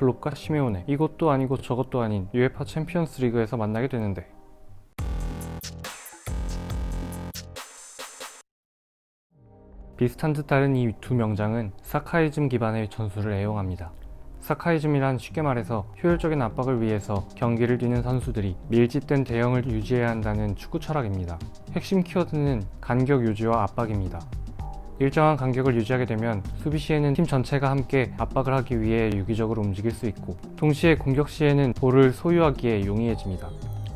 클롭과 시메오네, 이것도 아니고 저것도 아닌 UEFA 챔피언스 리그에서 만나게 되는데, 비슷한 듯 다른 이 두 명장은 사카이즘 기반의 전술을 애용합니다. 사카이즘이란 쉽게 말해서 효율적인 압박을 위해서 경기를 뛰는 선수들이 밀집된 대형을 유지해야 한다는 축구 철학입니다. 핵심 키워드는 간격 유지와 압박입니다. 일정한 간격을 유지하게 되면 수비 시에는 팀 전체가 함께 압박을 하기 위해 유기적으로 움직일 수 있고, 동시에 공격 시에는 볼을 소유하기에 용이해집니다.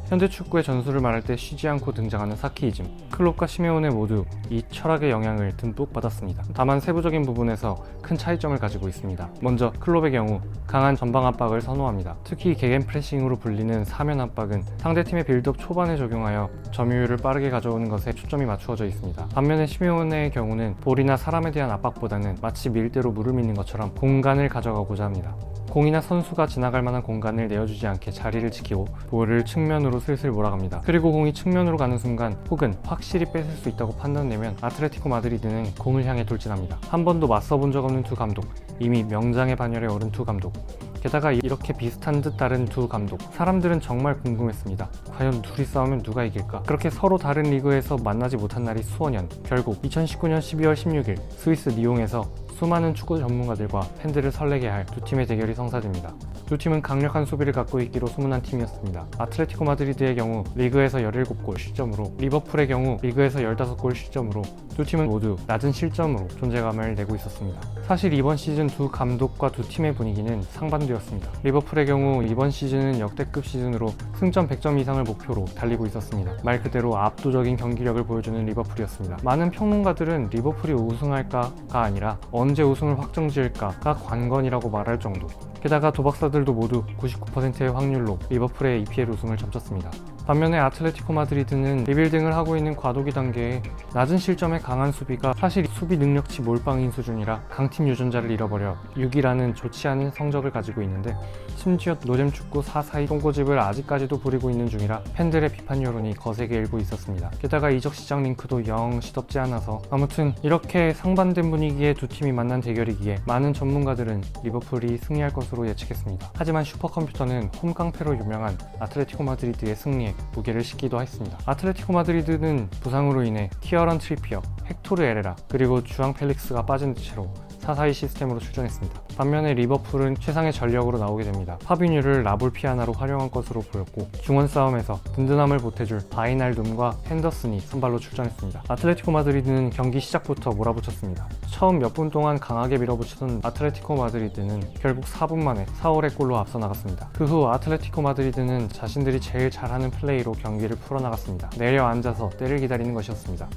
현대 축구의 전술을 말할 때 쉬지 않고 등장하는 사키이즘, 클롭과 시메오네 모두 이 철학의 영향을 듬뿍 받았습니다. 다만 세부적인 부분에서 큰 차이점을 가지고 있습니다. 먼저 클롭의 경우 강한 전방 압박을 선호합니다. 특히 개겐 프레싱으로 불리는 사면 압박은 상대팀의 빌드업 초반에 적용하여 점유율을 빠르게 가져오는 것에 초점이 맞추어져 있습니다. 반면에 시메오네의 경우는 볼이나 사람에 대한 압박보다는 마치 밀대로 물을 믿는 것처럼 공간을 가져가고자 합니다. 공이나 선수가 지나갈 만한 공간을 내어주지 않게 자리를 지키고 볼을 측면으로 슬슬 몰아갑니다. 그리고 공이 측면으로 가는 순간 혹은 확실히 뺏을 수 있다고 판단되면 아틀레티코 마드리드는 공을 향해 돌진합니다. 한 번도 맞서본 적 없는 두 감독, 이미 명장의 반열에 오른 두 감독, 게다가 이렇게 비슷한 듯 다른 두 감독, 사람들은 정말 궁금했습니다. 과연 둘이 싸우면 누가 이길까? 그렇게 서로 다른 리그에서 만나지 못한 날이 수원년, 결국 2019년 12월 16일 스위스 리옹에서 수많은 축구 전문가들과 팬들을 설레게 할 두 팀의 대결이 성사됩니다. 두 팀은 강력한 수비를 갖고 있기로 소문난 팀이었습니다. 아틀레티코 마드리드의 경우 리그에서 17골 실점으로, 리버풀의 경우 리그에서 15골 실점으로 두 팀은 모두 낮은 실점으로 존재감을 내고 있었습니다. 사실 이번 시즌 두 감독과 두 팀의 분위기는 상반되었습니다. 리버풀의 경우 이번 시즌은 역대급 시즌으로 승점 100점 이상을 목표로 달리고 있었습니다. 말 그대로 압도적인 경기력을 보여주는 리버풀이었습니다. 많은 평론가들은 리버풀이 우승할까가 아니라 언제 우승을 확정지을까가 관건이라고 말할 정도. 게다가 도박사들도 모두 99%의 확률로 리버풀의 EPL 우승을 점쳤습니다. 반면에 아틀레티코 마드리드는 리빌딩을 하고 있는 과도기 단계에 낮은 실점에 강한 수비가 사실 수비 능력치 몰빵인 수준이라 강팀 유전자를 잃어버려 6위라는 좋지 않은 성적을 가지고 있는데, 심지어 노잼 축구 442 똥꼬집을 아직까지도 부리고 있는 중이라 팬들의 비판 여론이 거세게 일고 있었습니다. 게다가 이적 시장 링크도 영 시덥지 않아서, 아무튼 이렇게 상반된 분위기의 두 팀이 만난 대결이기에 많은 전문가들은 리버풀이 승리할 것으로 예측했습니다. 하지만 슈퍼컴퓨터는 홈깡패로 유명한 아틀레티코 마드리드의 승리에 무게를 싣기도 했습니다. 아틀레티코 마드리드는 부상으로 인해 티어런 트리피어, 헥토르 에레라, 그리고 주앙 펠릭스가 빠진 채로 4-4-2 시스템으로 출전했습니다. 반면에 리버풀은 최상의 전력으로 나오게 됩니다. 파비뉴를 라볼 피아나로 활용한 것으로 보였고, 중원 싸움에서 든든함을 보태줄 바이날둠과 핸더슨이 선발로 출전했습니다. 아틀레티코 마드리드는 경기 시작부터 몰아붙였습니다. 처음 몇 분 동안 강하게 밀어붙이던 아틀레티코 마드리드는 결국 4분 만에 4월의 골로 앞서 나갔습니다. 그 후 아틀레티코 마드리드는 자신들이 제일 잘하는 플레이로 경기를 풀어나갔습니다. 내려앉아서 때를 기다리는 것이었습니다.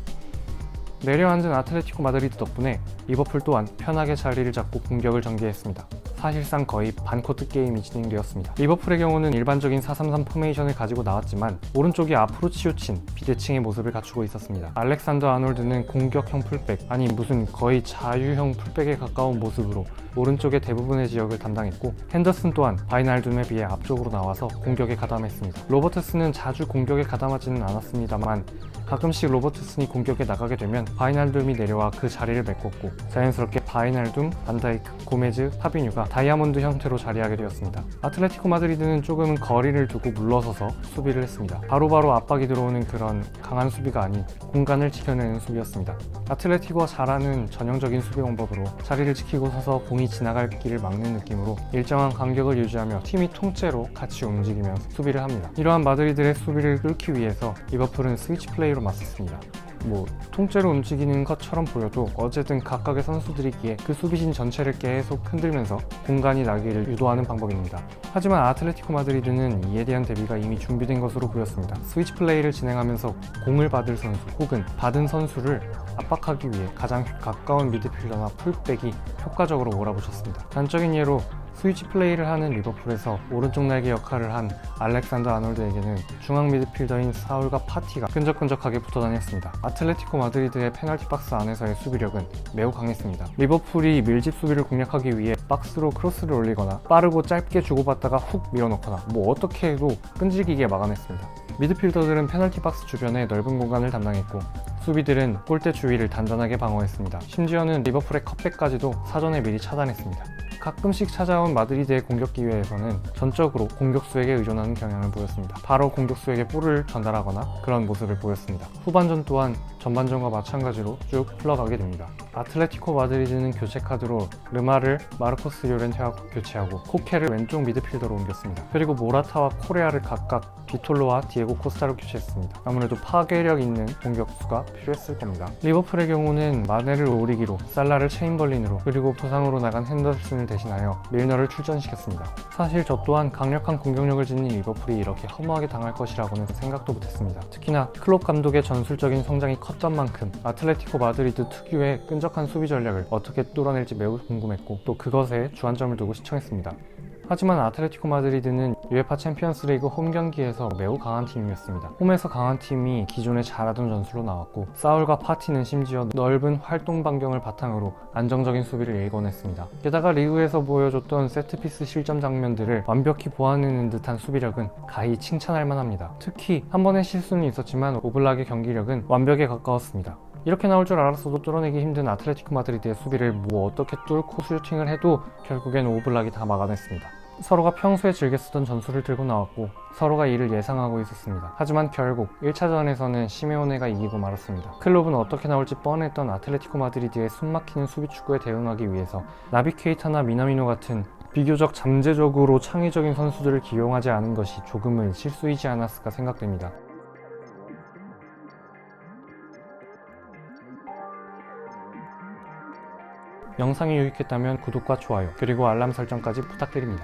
내려앉은 아틀레티코 마드리드 덕분에 리버풀 또한 편하게 자리를 잡고 공격을 전개했습니다. 사실상 거의 반코트 게임이 진행되었습니다. 리버풀의 경우는 일반적인 4-3-3 포메이션을 가지고 나왔지만 오른쪽이 앞으로 치우친 비대칭의 모습을 갖추고 있었습니다. 알렉산더 아놀드는 공격형 풀백, 아니 무슨 거의 자유형 풀백에 가까운 모습으로 오른쪽의 대부분의 지역을 담당했고, 핸더슨 또한 바이날둠에 비해 앞쪽으로 나와서 공격에 가담했습니다. 로버트슨은 자주 공격에 가담하지는 않았습니다만 가끔씩 로버트슨이 공격에 나가게 되면 바이날둠이 내려와 그 자리를 메꿨고, 자연스럽게 바이날둠, 반다이크, 고메즈, 파비뉴가 다이아몬드 형태로 자리하게 되었습니다. 아틀레티코 마드리드는 조금은 거리를 두고 물러서서 수비를 했습니다. 바로바로 압박이 들어오는 그런 강한 수비가 아닌 공간을 지켜내는 수비였습니다. 아틀레티코가 잘하는 전형적인 수비 방법으로 자리를 지키고 서서 공이 지나갈 길을 막는 느낌으로 일정한 간격을 유지하며 팀이 통째로 같이 움직이면서 수비를 합니다. 이러한 마드리드의 수비를 뚫기 위해서 리버풀은 스위치 플레이로 맞섰습니다. 통째로 움직이는 것처럼 보여도 어쨌든 각각의 선수들이기에 그 수비진 전체를 계속 흔들면서 공간이 나기를 유도하는 방법입니다. 하지만 아틀레티코 마드리드는 이에 대한 대비가 이미 준비된 것으로 보였습니다. 스위치 플레이를 진행하면서 공을 받을 선수 혹은 받은 선수를 압박하기 위해 가장 가까운 미드필더나 풀백이 효과적으로 몰아붙였습니다. 단적인 예로 스위치 플레이를 하는 리버풀에서 오른쪽 날개 역할을 한 알렉산더 아놀드에게는 중앙 미드필더인 사울과 파티가 끈적끈적하게 붙어다녔습니다. 아틀레티코 마드리드의 페널티 박스 안에서의 수비력은 매우 강했습니다. 리버풀이 밀집 수비를 공략하기 위해 박스로 크로스를 올리거나 빠르고 짧게 주고받다가 훅 밀어넣거나 어떻게 해도 끈질기게 막아냈습니다. 미드필더들은 페널티 박스 주변에 넓은 공간을 담당했고, 수비들은 골대 주위를 단단하게 방어했습니다. 심지어는 리버풀의 컵백까지도 사전에 미리 차단했습니다. 가끔씩 찾아온 마드리드의 공격 기회에서는 전적으로 공격수에게 의존하는 경향을 보였습니다. 바로 공격수에게 볼을 전달하거나 그런 모습을 보였습니다. 후반전 또한 전반전과 마찬가지로 쭉 흘러가게 됩니다. 아틀레티코 마드리드는 교체 카드로 르마를 마르코스 요렌테와 교체하고 코케를 왼쪽 미드필더로 옮겼습니다. 그리고 모라타와 코레아를 각각 비톨로와 디에고 코스타로 교체했습니다. 아무래도 파괴력 있는 공격수가 필요했을 겁니다. 리버풀의 경우는 마네를 오리기로, 살라를 체인벌린으로, 그리고 부상으로 나간 핸더슨을 대신하여 밀너를 출전시켰습니다. 사실 저 또한 강력한 공격력을 지닌 리버풀이 이렇게 허무하게 당할 것이라고는 생각도 못했습니다. 특히나 클롭 감독의 전술적인 성장이 컸던 만큼 아틀레티코 마드리드 특유의 끈적한 수비 전략을 어떻게 뚫어낼지 매우 궁금했고 또 그것에 주안점을 두고 시청했습니다. 하지만 아틀레티코 마드리드는 UEFA 챔피언스리그 홈 경기에서 매우 강한 팀이었습니다. 홈에서 강한 팀이 기존에 잘하던 전술로 나왔고 사울과 파티는 심지어 넓은 활동 반경을 바탕으로 안정적인 수비를 일궈냈습니다. 게다가 리그에서 보여줬던 세트피스 실점 장면들을 완벽히 보완해낸 듯한 수비력은 가히 칭찬할 만합니다. 특히 한 번의 실수는 있었지만 오블락의 경기력은 완벽에 가까웠습니다. 이렇게 나올 줄 알았어도 뚫어내기 힘든 아틀레티코 마드리드의 수비를 어떻게 뚫고 슈팅을 해도 결국엔 오블락이 다 막아냈습니다. 서로가 평소에 즐겨 쓰던 전술을 들고 나왔고 서로가 이를 예상하고 있었습니다. 하지만 결국 1차전에서는 시메오네가 이기고 말았습니다. 클롭은 어떻게 나올지 뻔했던 아틀레티코 마드리드의 숨막히는 수비 축구에 대응하기 위해서 나비 케이타나 미나미노 같은 비교적 잠재적으로 창의적인 선수들을 기용하지 않은 것이 조금은 실수이지 않았을까 생각됩니다. 영상이 유익했다면 구독과 좋아요 그리고 알람 설정까지 부탁드립니다.